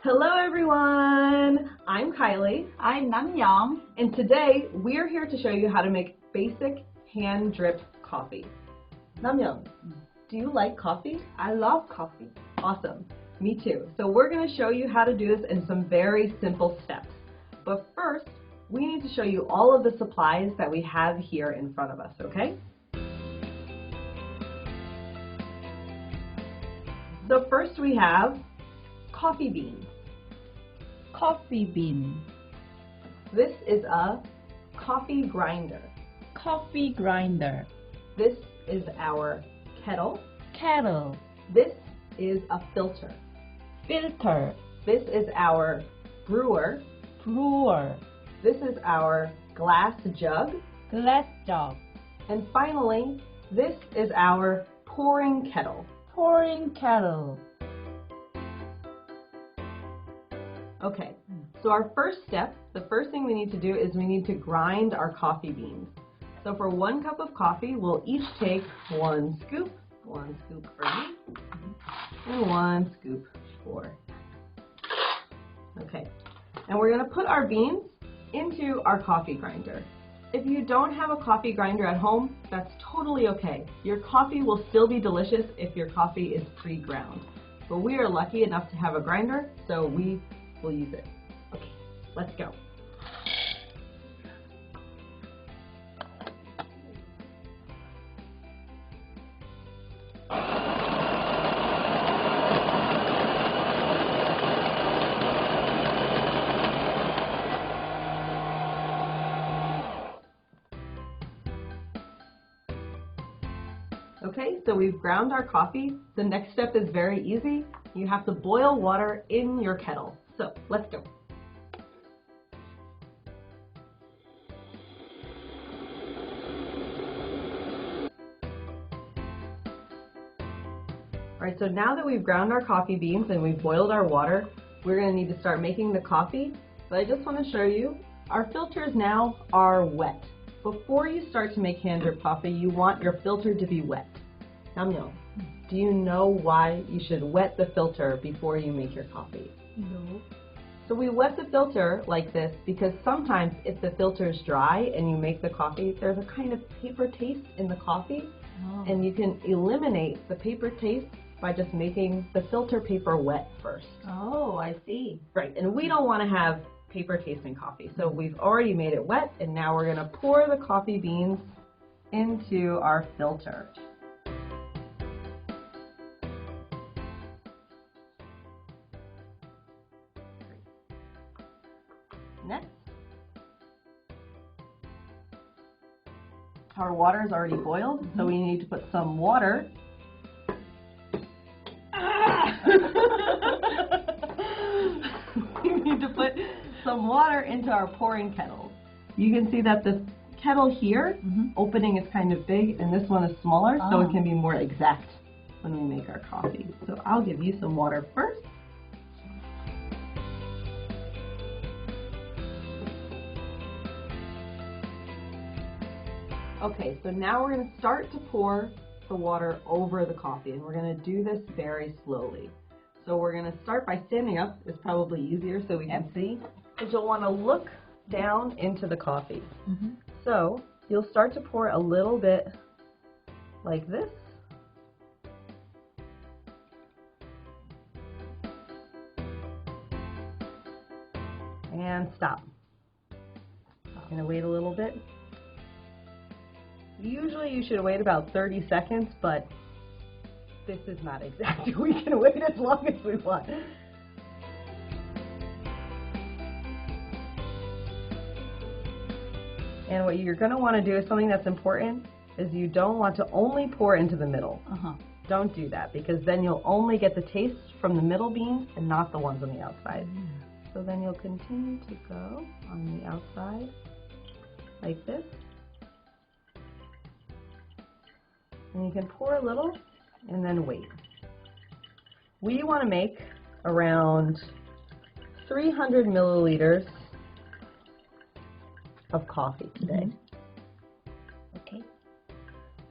Hello everyone! I'm Kylie. I'm Namyoung. And today we're here to show you how to make basic hand drip coffee. Namyoung, do you like coffee? I love coffee. Awesome. Me too. So we're going to show you how to do this in some very simple steps. But first, we need to show you all of the supplies that we have here in front of us, okay? So first we have coffee beans. Coffee bean. This is a coffee grinder. Coffee grinder. This is our kettle. Kettle. This is a filter. Filter. This is our brewer. Brewer. This is our glass jug. Glass jug. And finally, this is our pouring kettle. Pouring kettle. Okay, so our first step, the first thing we need to do is we need to grind our coffee beans. So for 1 cup of coffee, we'll each take 1 scoop for me, and 1 scoop for. Okay, and we're going to put our beans into our coffee grinder. If you don't have a coffee grinder at home, that's totally okay. Your coffee will still be delicious if your coffee is pre-ground. But we are lucky enough to have a grinder, so we will use it. Okay, let's go. Okay, so we've ground our coffee. The next step is very easy. You have to boil water in your kettle. So let's go. Alright, so now that we've ground our coffee beans and we've boiled our water, we're going to need to start making the coffee. But I just want to show you, our filters now are wet. Before you start to make hand drip coffee, you want your filter to be wet. Namyoung, do you know why you should wet the filter before you make your coffee? No. So we wet the filter like this because sometimes if the filter is dry and you make the coffee, there's a kind of paper taste in the coffee. Oh. And you can eliminate the paper taste by just making the filter paper wet first. Oh, I see. Right, and we don't want to have paper tasting coffee. So we've already made it wet, and now we're going to pour the coffee beans into our filter. Next, our water is already boiled, so we need to put some water. We need to put some water into our pouring kettle. You can see that this kettle here, opening is kind of big, and this one is smaller, so it can be more exact when we make our coffee. So I'll give you some water first. Okay, so now we're going to start to pour the water over the coffee, and we're going to do this very slowly. So we're going to start by standing up. It's probably easier so we can see. Because you'll want to look down into the coffee. So you'll start to pour a little bit like this. And stop. I'm going to wait a little bit. Usually you should wait about 30 seconds, but this is not exact. We can wait as long as we want. And what you're going to want to do is something that's important is you don't want to only pour into the middle. Don't do that because then you'll only get the taste from the middle beans and not the ones on the outside. So then you'll continue to go on the outside like this. And you can pour a little and then wait. We want to make around 300 milliliters of coffee today. Okay.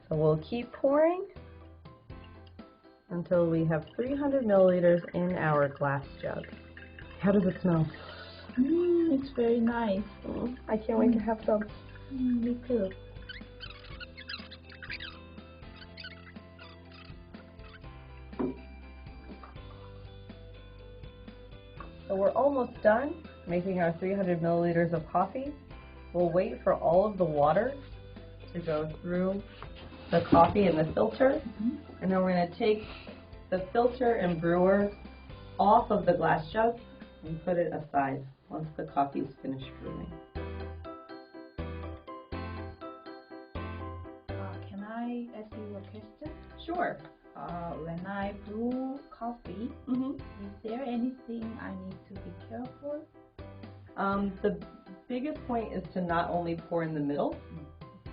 So we'll keep pouring until we have 300 milliliters in our glass jug. How does it smell? It's very nice. I can't wait to have some. Me too. So we're almost done making our 300 milliliters of coffee. We'll wait for all of the water to go through the coffee and the filter. And then we're going to take the filter and brewer off of the glass jug and put it aside once the coffee is finished brewing. Can I ask you a question? Sure. When I brew coffee, is there anything I need to be careful? The biggest point is to not only pour in the middle,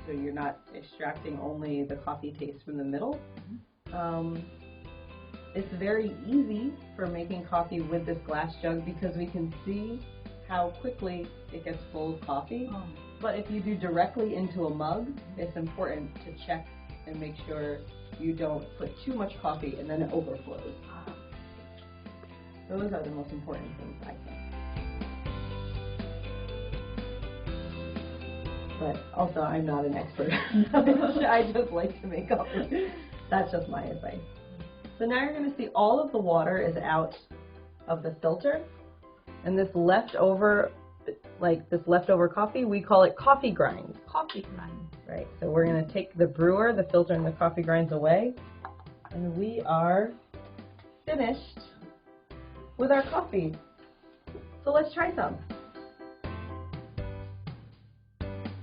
so you're not extracting only the coffee taste from the middle. It's very easy for making coffee with this glass jug because we can see how quickly it gets full of coffee. But if you do directly into a mug, it's important to check and make sure you don't put too much coffee and then it overflows. Those are the most important things, I think. But also, I'm not an expert. I just like to make coffee. That's just my advice. So now you're going to see all of the water is out of the filter. And this leftover coffee, we call it coffee grinds. Coffee grind. Right, so we're going to take the brewer, the filter, and the coffee grinds away. And we are finished with our coffee. So let's try some.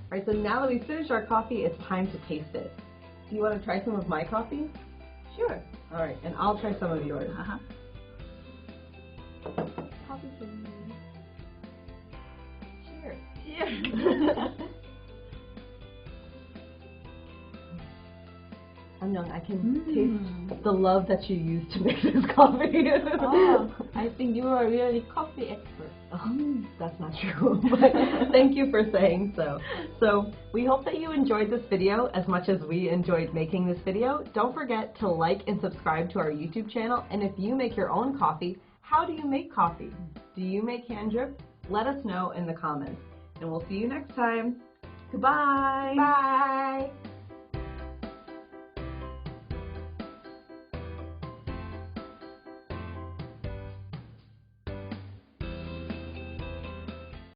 Alright, so now that we've finished our coffee, it's time to taste it. Do you want to try some of my coffee? Sure. Alright, and I'll try some of yours. Coffee for me. Cheers. Cheers. I can taste the love that you used to make this coffee. I think you are really coffee expert. That's not true, but thank you for saying so. So we hope that you enjoyed this video as much as we enjoyed making this video. Don't forget to like and subscribe to our YouTube channel. And if you make your own coffee, how do you make coffee? Do you make hand drip? Let us know in the comments. And we'll see you next time. Goodbye. Bye.